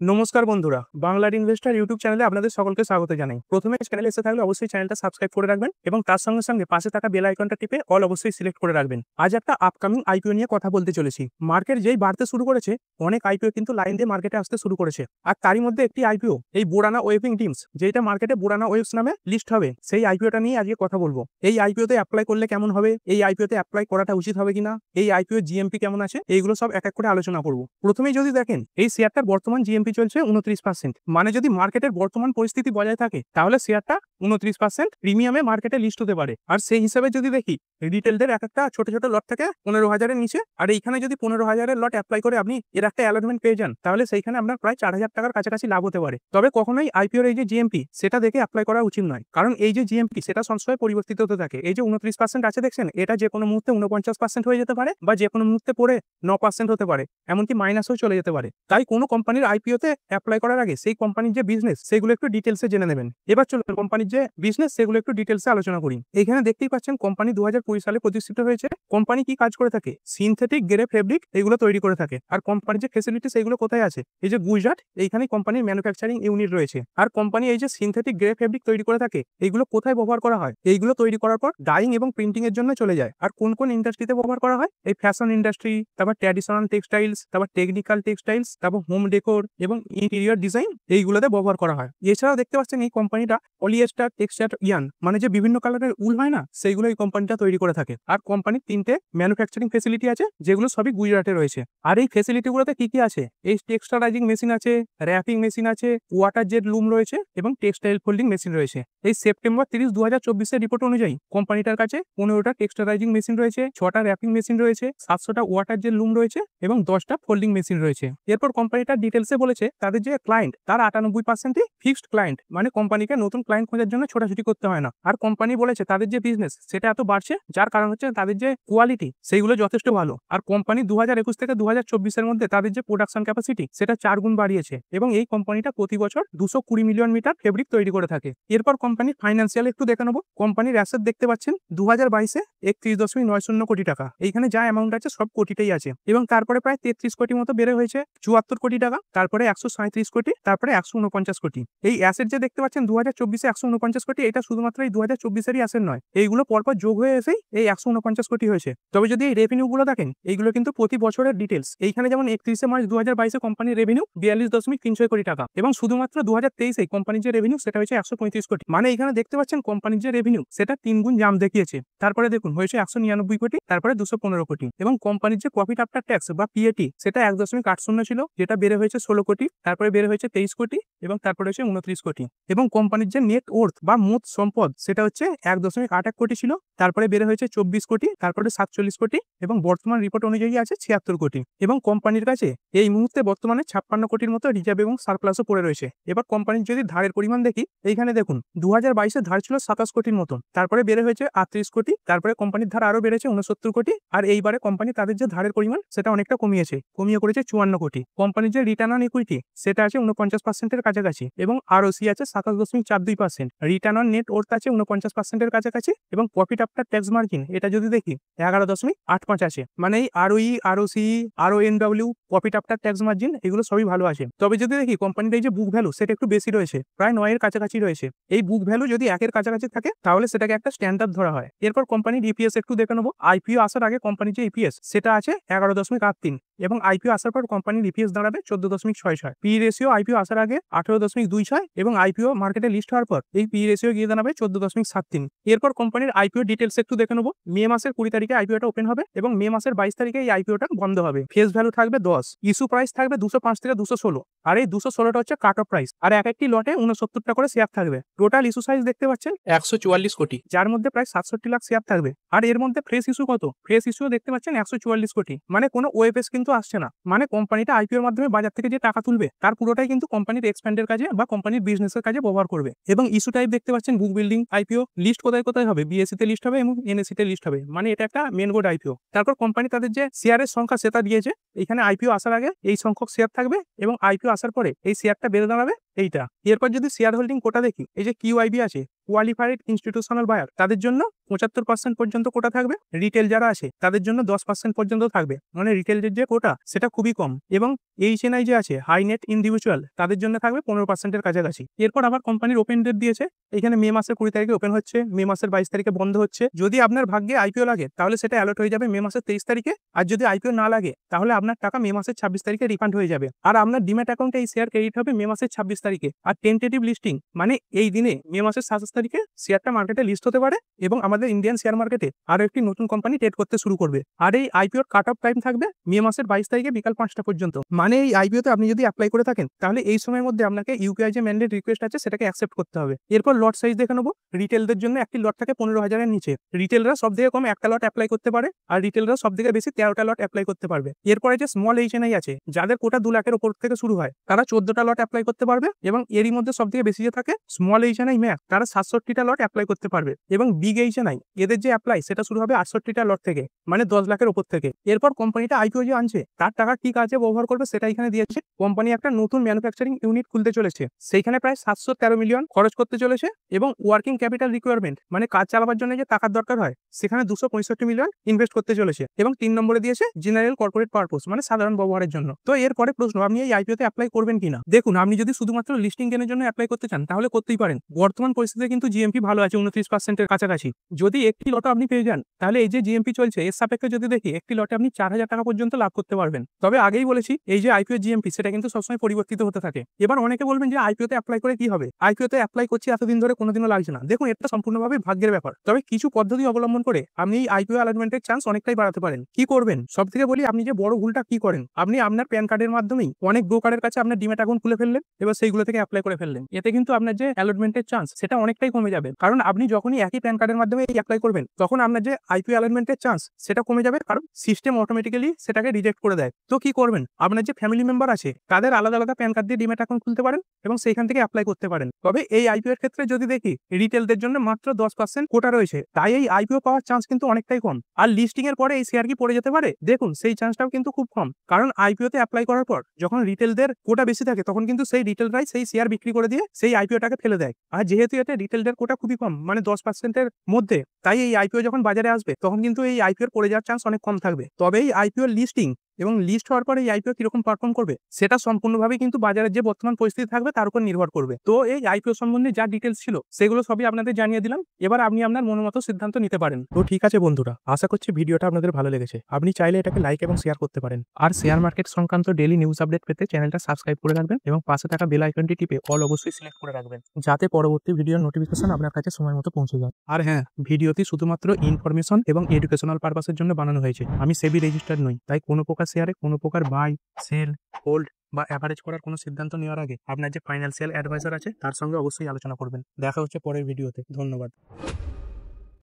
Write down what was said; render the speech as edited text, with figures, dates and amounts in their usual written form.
নমস্কার বন্ধুরা, বাংলার ইনভেস্টর ইউটিউব চ্যানেলে আপনাদের সকলকে স্বাগত জানাই। প্রথমে চ্যানেলে এসে থাকলে অবশ্যই চ্যানেলটা সাবস্ক্রাইব করে রাখবেন এবং তার সঙ্গে সঙ্গে পাশে থাকা বেল আইকনটা টিপে অল অবশ্যই সিলেক্ট করে রাখবেন। আজ একটা আপকামিং আইপিও নিয়ে কথা বলতে চলেছি। মার্কেট যেই বাড়তে শুরু করেছে, অনেক আইপিও কিন্তু লাইন দিয়ে মার্কেটে আসতে শুরু করেছে। আর তারই মধ্যে একটি আইপিও এই বোরানা ওয়েভিং টিমস, যেটা মার্কেটে বোরানা ওয়েভস নামে লিস্ট হবে, সেই আইপিওটা নিয়ে আজকে কথা বলবো। এই আইপিওতে অ্যাপ্লাই করলে কেমন হবে, এই আইপিওতে অ্যাপ্লাই করাটা উচিত হবে কিনা, এই আইপিও জিএমপি কেমন আছে, এইগুলো সব এক এক করে আলোচনা করব। প্রথমেই যদি দেখেন, এই শেয়ারটার বর্তমান জিএমপি চলছে 29%। মানে যদি মার্কেটের বর্তমান পরিস্থিতি বজায় থাকে তাহলে শেয়ারটা 29% প্রিমিয়ামে মার্কেটে লিস্ট হতে পারে। আর সেই হিসাবে যদি দেখি, রিটেলদের এক একটা ছোট ছোট লট থেকে 15,000-এর নিচে, আর এইখানে যদি 15,000-এর লট অ্যাপ্লাই করে আপনি এর একটা অ্যালটমেন্ট পেয়ে যান, তাহলে সেইখানে আপনার প্রায় 4,000 টাকার কাছাকাছি লাভ হতে পারে। তবে কখনোই আইপিওর এই যে জিএমপি সেটা দেখে অ্যাপ্লাই করা উচিত নয়, কারণ এই যে জিএমপি সেটা সবসময় পরিবর্তিত হতে থাকে। এই যে 29% আছে দেখছেন, এটা যে কোনো মুহূর্তে 49% হয়ে যেতে পারে, বা যে কোনো মুহূর্তে পরে 9% হতে পারে, এমনকি মাইনাসও চলে যেতে পারে। তাই কোনো কোম্পানির আইপিওতে অ্যাপ্লাই করার আগে সেই কোম্পানির যে বিজনেস সেগুলো একটু ডিটেলসে জেনে নেবেন। এবার চলুন কোম্পানির যে বিজনেস সেগুলো একটু ডিটেলসে আলোচনা করি। এখানে দেখতেই পাচ্ছেন কোম্পানি 2020 সালে প্রতিষ্ঠিত হয়েছে। কোম্পানি কি কাজ করে থাকে? সিনথেটিক গ্রে ফেব্রিক এগুলো তৈরি করে থাকে। আর কোম্পানির যে ফেসিলিটি সেগুলো কোথায় আছে? এই যে গুজরাট, এইখানে কোম্পানির ম্যানুফ্যাকচারিং ইউনিট রয়েছে। আর কোম্পানি এই যে সিনথেটিক গ্রে ফেব্রিক তৈরি করে থাকে, এইগুলো কোথায় ব্যবহার করা হয়? এইগুলো তৈরি করার পর ডাইং এবং প্রিন্টিং এর জন্য চলে যায়। আর কোন কোন ইন্ডাস্ট্রিতে ব্যবহার করা হয়? এই ফ্যাশন ইন্ডাস্ট্রি, তারপর ট্র্যাডিশনাল টেক্সটাইলস, তারপর টেকনিক্যাল টেক্সটাইলস, তারপর হোম ডেকোর এবং ইন্টেরিয়র ডিজাইন, এইগুলোতে ব্যবহার করা হয়। এছাড়াও দেখতে পাচ্ছেন এই কোম্পানিটা পলিয়েস্টার, টেক্সচার, ইয়ান মানে যে বিভিন্ন কালারের উল হয় না, সেইগুলো এই কোম্পানিটা তৈরি করে থাকে। আর কোম্পানির 3টে ম্যানুফ্যাকচারিং ফেসিলিটি আছে, যেগুলো সবই গুজরাটে রয়েছে। আর এই ফেসিলিটিগুলোতে কি কি আছে? এই টেক্সটারাইজিং মেশিন আছে, র্যাপিং মেশিন আছে, ওয়াটার জেট লুম রয়েছে এবং টেক্সটাইল ফোল্ডিং মেশিন রয়েছে। এই সেপ্টেম্বর 30, 2024-এর রিপোর্ট অনুযায়ী কোম্পানিটার কাছে 15টা টেক্সটারাইজিং মেশিন রয়েছে, 6টা র্যাপিং মেশিন রয়েছে, 700টা ওয়াটার জেট লুম রয়েছে এবং 10টা ফোল্ডিং মেশিন রয়েছে। এরপর কোম্পানিটার ডিটেলসে বলেছে তাদের যে ক্লায়েন্ট তার 98%ই ফিক্সড ক্লায়েন্ট, মানে কোম্পানিকে নতুন ক্লায়েন্ট খোঁজার জন্য ছোটাছুটি করতে হয় না। আর কোম্পানি বলেছে তাদের যে বিজনেস সেটা এত বাড়ছে, যার কারণ হচ্ছে তাদের যে কোয়ালিটি সেইগুলো যথেষ্ট ভালো। আর কোম্পানি 2021 থেকে 2024-এর মধ্যে তাদের যে প্রোডাকশন ক্যাপাসিটি সেটা 4 গুণ বাড়িয়েছে এবং এই কোম্পানিটা প্রতি বছর 220 মিলিয়ন মিটার ফেব্রিক তৈরি করে থাকে। এরপর কোম্পানির ফাইন্যান্সিয়াল একটু দেখে নেবো। কোম্পানির অ্যাসেট দেখতে পাচ্ছেন 2022-এ 31.90 কোটি টাকা। এইখানে যা অ্যামাউন্ট আছে সব কোটিটাই আছে এবং তারপরে প্রায় 33 কোটি মতো বেড়ে হয়েছে 74 কোটি টাকা, তারপরে 137 কোটি, তারপরে 149 কোটি। এই অ্যাসেট যে দেখতে পাচ্ছেন 2024-এ 149 কোটি, এটা শুধুমাত্র এই 2024-এরই অ্যাসেট নয়, এইগুলো পরপর যোগ হয়ে এসেই এই 149 কোটি হয়েছে। তবে যদি এই রেভিনিউ গুলো দেখেন, এইগুলো কিন্তু প্রতি বছরের ডিটেলস। এইখানে যেমন 31শে মার্চ 2022-এ কোম্পানির রেভিনিউ 42.36 কোটি টাকা এবং শুধুমাত্র 2023-এ কোম্পানির যে রেভিনিউ সেটা হয়েছে 135 কোটি। মানে এখানে দেখতে পাচ্ছেন কোম্পানির যে রেভিনিউ সেটা 3 গুণ জাম্প দেখিয়েছে। তারপরে দেখুন হয়েছে 199 কোটি, তারপরে 215 কোটি এবং কোম্পানির যে প্রফিট আফটার ট্যাক্স বা পিএটি সেটা 1.80 ছিল, যেটা বেড়ে হয়েছে 16 কোটি, তারপরে বেড়ে হয়েছে 23 কোটি এবং তারপরে হয়েছে 29 কোটি। এবং কোম্পানির যে নেট ওর্থ বা মোট সম্পদ সেটা হচ্ছে 1.81 কোটি ছিল, তারপরে বেড়ে হয়েছে 24 কোটি, তারপরে 47 কোটি এবং বর্তমান রিপোর্ট অনুযায়ী আছে 76 কোটি। এবং কোম্পানির কাছে এই মুহূর্তে বর্তমানে 56 কোটির মতো রিজার্ভ এবং সারপ্লাসও পড়ে রয়েছে। এবার কোম্পানির যদি ধারের পরিমাণ দেখি, এইখানে দেখুন 2022-এ ধার ছিল 27 কোটির মতো, তারপরে বেড়ে হয়েছে 38 কোটি, তারপরে কোম্পানির ধার আরো বেড়েছে 69 কোটি। আর এইবারে কোম্পানি তাদের যে ধারের পরিমাণ সেটা অনেকটা কমিয়ে করেছে 54 কোটি। কোম্পানির যে রিটার্ন অন ইকুইটি সেটা আছে 49%-এর কাছাকাছি এবং আরওসি আছে 27.42%। রিটার্ন অন নেট ওর্থ আছে 49%-এর কাছাকাছি এবং প্রফিট আফটার ট্যাক্স মার্জিন এটা যদি দেখি 11.85 আছে। মানে এই ROE, ROC, RONW, profit after tax margin এগুলো সবই ভালো আছে। তবে যদি দেখি কোম্পানির এই যে বুক ভ্যালু সেটা একটু বেশি রয়েছে, প্রায় 9-এর কাছাকাছি রয়েছে। এই বুক ভ্যালু যদি 1-এর কাছাকাছি থাকে তাহলে সেটাকে একটা স্ট্যান্ডার্ড ধরা হয়। এরপর কোম্পানির ইপিএস একটু দেখে নেবো। আইপিও আসার আগে কোম্পানির যে ইপিএস সেটা আছে 11.83 এবং আইপিও আসার পর কোম্পানির ইপিএস দাঁড়াবে 14.66। পি রেশিও আইপিও আসার আগে 18.26 এবং আইপিও মার্কেটে লিস্ট হওয়ার পর এই পি রেশিও গিয়ে দাঁড়াবে 14.73। এরপর কোম্পানির আইপিও ডিটেলস একটু দেখে নেবো। মে মাসের 20 তারিখে আইপিওটা ওপেন হবে এবং মে মাসের 22 তারিখে এই আইপিওটা বন্ধ হবে। ফেস ভ্যালু থাকবে 10, ইস্যু প্রাইস থাকবে 205 থেকে 216, আর এই 216টা হচ্ছে কাট অফ প্রাইস। আর এক একটি লটে 69টা করে শেয়ার থাকবে। টোটাল ইস্যু সাইজ দেখতে পাচ্ছেন 144 কোটি, যার মধ্যে প্রায় 67 লাখ শেয়ার থাকবে। আর এর মধ্যে ফ্রেশ ইস্যু কত? ফ্রেশ ইস্যু দেখতে পাচ্ছেন 144 কোটি, মানে কোনো ওএফএস কিন্তু আসছে না। মানে কোম্পানিটা আইপিওর মাধ্যমে বাজার থেকে যে টাকা তুলবে তার পুরোটাই কিন্তু কোম্পানির এক্সপ্যান্ডের কাজে বা কোম্পানির বিজনেসের কাজে ব্যবহার করবে। এবং ইস্যু টাইপ দেখতে পাচ্ছেন বুক বিল্ডিং আইপিও। লিস্ট কোথায় কোথায় হবে? বিএসসি তে লিস্ট হবে এবং এনএসসি তে লিস্ট হবে, মানে এটা একটা মেন বোর্ড আইপিও। তারপর কোম্পানি তাদের যে শেয়ারের সংখ্যা সেটা দিয়েছে। এখানে আইপিও আসার আগে এই সংখ্যক শেয়ার থাকবে এবং আইপিও আসার পরে এই শেয়ারটা বেড়ে দাঁড়াবে এইটা। এরপর যদি শেয়ার হোল্ডিং কোটা দেখি, এই যে কিউআইবি আছে, কোয়ালিফাইড ইনস্টিটিউশনাল বায়ার, তাদের জন্য 75% পর্যন্ত কোটা থাকবে। রিটেল যারা আছে তাদের জন্য 10% পর্যন্ত থাকবে, মানে রিটেলের যে কোটা সেটা খুবই কম। এবং এইচএনআই যে আছে হাই নেট ইন্ডিভিজুয়াল তাদের জন্য থাকবে 15%-এর কাছাকাছি। এরপর আবার কোম্পানির ওপেন ডেট দিয়েছে, এখানে মে মাসের 20 তারিখে ওপেন হচ্ছে, মে মাসের 22 তারিখে বন্ধ হচ্ছে। যদি আপনার ভাগ্যে আইপিও লাগে তাহলে সেটা অ্যালট হয়ে যাবে মে মাসের 23 তারিখে, আর যদি আইপিও না লাগে তাহলে আপনার টাকা মে মাসের 26 তারিখে রিফান্ড হয়ে যাবে। আর আপনার ডিম্যাট অ্যাকাউন্টে এই শেয়ার ক্রেডিট হবে মে মাসের 26 তারিখে। আর টেন্টেটিভ লিস্টিং মানে এই দিনে মে মাসের 27 তারিখে শেয়ারটা মার্কেটে লিস্ট হতে পারে এবং আমাদের ইন্ডিয়ান শেয়ার মার্কেটে আরো একটি নতুন কোম্পানি ট্রেড করতে শুরু করবে। আর এই আইপিওর কাট অফ টাইম থাকবে মে মাসের 22 তারিখে বিকাল 5টা পর্যন্ত। মানে এই আইপিওতে আপনি যদি অ্যাপ্লাই করে থাকেন তাহলে এই সময়ের মধ্যে আপনাকে ইউপিআই যে ম্যান্ডেট রিকোয়েস্ট আছে সেটাকে অ্যাকসেপ্ট করতে হবে। এরপর লট সাইজ দেখে নেবো। রিটেলদের জন্য একটি লট থাকে 15,000-এর নিচে। রিটেলরা সব থেকে কম একটা লট অ্যাপ্লাই করতে পারে, আর রিটেলরা সব থেকে বেশি 13টা লট অ্যাপ্লাই করতে পারবে। এরপরে যে স্মল এইচএনআই আছে যাদের কোটা 2 লাখের উপর থেকে শুরু হয় তারা 14টা লট অ্যাপ্লাই করতে পারবে। এবং এরই মধ্যে সব থেকে বেশি যে থাকে স্মল এইচএনআই ম্যাক, তারা 67টা লট অ্যাপ্লাই করতে পারবে। এবং বিগ এইচএনআই এদের যে অ্যাপ্লাই সেটা শুরু হবে 68টা লট থেকে, মানে 10 লাখের উপর থেকে। এরপর কোম্পানিটা আইপিও যে আনছে তার টাকা কি কাজে ব্যবহার করবে সেটা এখানে দিয়েছে। কোম্পানি একটা নতুন ম্যানুফ্যাকচারিং ইউনিট খুলতে চলেছে, সেইখানে প্রায় 713 মিলিয়ন খরচ করতে চলেছে। এবং ওয়ার্কিং ক্যাপিটাল রিকোয়ারমেন্ট মানে কাজ চালাবার জন্য যে টাকার দরকার হয় সেখানে 265 মিলিয়ন ইনভেস্ট করতে চলেছে। এবং 3 নম্বরে দিয়েছে জেনারেল কর্পোরেট পারপোজ মানে সাধারণ ব্যবহারের জন্য। তো এরপরে প্রশ্ন, আপনি এই আইপিওতে অ্যাপ্লাই করবেন কিনা? দেখুন, আপনি যদি শুধুমাত্র লিস্টিং গেনের জন্য অ্যাপ্লাই করতে চান তাহলে করতেই পারেন। বর্তমান পরিস্থিতিতে কিন্তু জিএমপি ভালো আছে 29%-এর কাছাকাছি। যদি একটি লটও আপনি পেয়ে যান তাহলে এই যে জিএমপি চলছে এর সাপেক্ষে যদি দেখি একটি লটে আপনি 4,000 টাকা পর্যন্ত লাভ করতে পারবেন। তবে আগেই বলেছি এই যে আইপিও জিএমপি সেটা কিন্তু সবসময় পরিবর্তিত হতে থাকে। এবার অনেকে বলবেন যে আইপিওতে অ্যাপ্লাই করে কি হবে, আইপিওতে অ্যাপ্লাই করছি এতদিন ধরে কোনোদিনও লাগছে না। দেখুন, এটা সম্পূর্ণভাবে ভাগ্যের ব্যাপার। তবে কিছু পদ্ধতি অবলম্বন করে আপনি এই আইপিও অ্যালটমেন্টের চান্স অনেকটাই বাড়াতে পারেন। কি করবেন? সব থেকে বলি, আপনি যে বড় ভুলটা কি করেন, আপনি আপনার প্যান কার্ডের মাধ্যমেই অনেক ব্রোকারের কাছে আপনার ডিম্যাট অ্যাকাউন্ট খুলে ফেললেন, এবার সেইগুলো থেকে অ্যাপ্লাই করে ফেললেন। এতে কিন্তু আপনার যে অ্যালটমেন্টের চান্স সেটা অনেকটাই কমে যাবে। কারণ আপনি যখনই একই প্যান কার্ডের মাধ্যমে অ্যাপ্লাই করবেন তখন আপনার যে আইপিও অ্যালটমেন্টের চান্স সেটা কমে যাবে, কারণ সিস্টেম অটোমেটিক্যালি সেটাকে রিজেক্ট করে দেয়। তো কি করবেন? আপনার যে ফ্যামিলি মেম্বার আছে তাদের আলাদা আলাদা প্যান কার্ড দিয়ে ডিম্যাট অ্যাকাউন্ট খুলতে পারেন এবং সেইখান থেকে অ্যাপ্লাই করতে পারেন। তবে এই আইপিও এর ক্ষেত্রে যদি দেখি রিটেলদের জন্য মাত্র 10% কোটা রয়েছে, তাই এই আইপিও পাওয়ার চান্স কিন্তু অনেকটাই কম। আর লিস্টিং এর পরে এই শেয়ার কি পড়ে যেতে পারে, দেখুন সেই চান্সটাও কিন্তু খুব কম। কারণ আইপিওতে অ্যাপ্লাই করার পর যখন রিটেলদের কোটা বেশি থাকে তখন কিন্তু সেই রিটেলরাই সেই শেয়ার বিক্রি করে দিয়ে সেই আইপিওটাকে ফেলে দেয়। আর যেহেতু এতে রিটেলদের কোটা খুবই কম, মানে 10%-এর মধ্যে, তাই এই আইপিও যখন বাজারে আসবে তখন কিন্তু এই আইপিওর পড়ে যাওয়ার চান্স অনেক কম থাকবে। তবে এই আইপিও লিস্টিং এবং লিস্ট হওয়ার পরে এই আইপিও কিরকম পারফর্ম করবে সেটা সম্পূর্ণভাবে কিন্তু বাজারের যে বর্তমান পরিস্থিতি থাকবে তার উপর নির্ভর করবে। তো এই আইপিও সম্বন্ধে যা ডিটেলস ছিল সেগুলো সবই আপনাদের জানিয়ে দিলাম। এবার আপনি আপনার মনোমতো সিদ্ধান্ত নিতে পারেন। তো ঠিক আছে বন্ধুরা, আশা করছি ভিডিওটা আপনাদের ভালো লেগেছে। আপনি চাইলে এটাকে লাইক এবং শেয়ার করতে পারেন। আর শেয়ার মার্কেট সংক্রান্ত ডেইলি নিউজ আপডেট পেতে চ্যানেলটা সাবস্ক্রাইব করে রাখবেন এবং পাশে থাকা বেল আইকনটি টিপে অল অবশ্যই সিলেক্ট করে রাখবেন, যাতে পরবর্তী ভিডিওর নোটিফিকেশন আপনার কাছে সময় মতো পৌঁছে যায়। আর হ্যাঁ, ভিডিওটি শুধুমাত্র ইনফরমেশন এবং এডুকেশনাল পারপাসের জন্য বানানো হয়েছে। আমি সেবি রেজিস্টার্ড নই, তাই কোনো প্রকার শেয়ারে কোনো প্রকার বাই, সেল, হোল্ড বা অ্যাভারেজ করার কোনো সিদ্ধান্ত নেওয়ার আগে আপনার যে ফাইন্যান্সিয়াল অ্যাডভাইজার আছে তার সঙ্গে অবশ্যই আলোচনা করবেন। দেখা হচ্ছে পরের ভিডিওতে। ধন্যবাদ।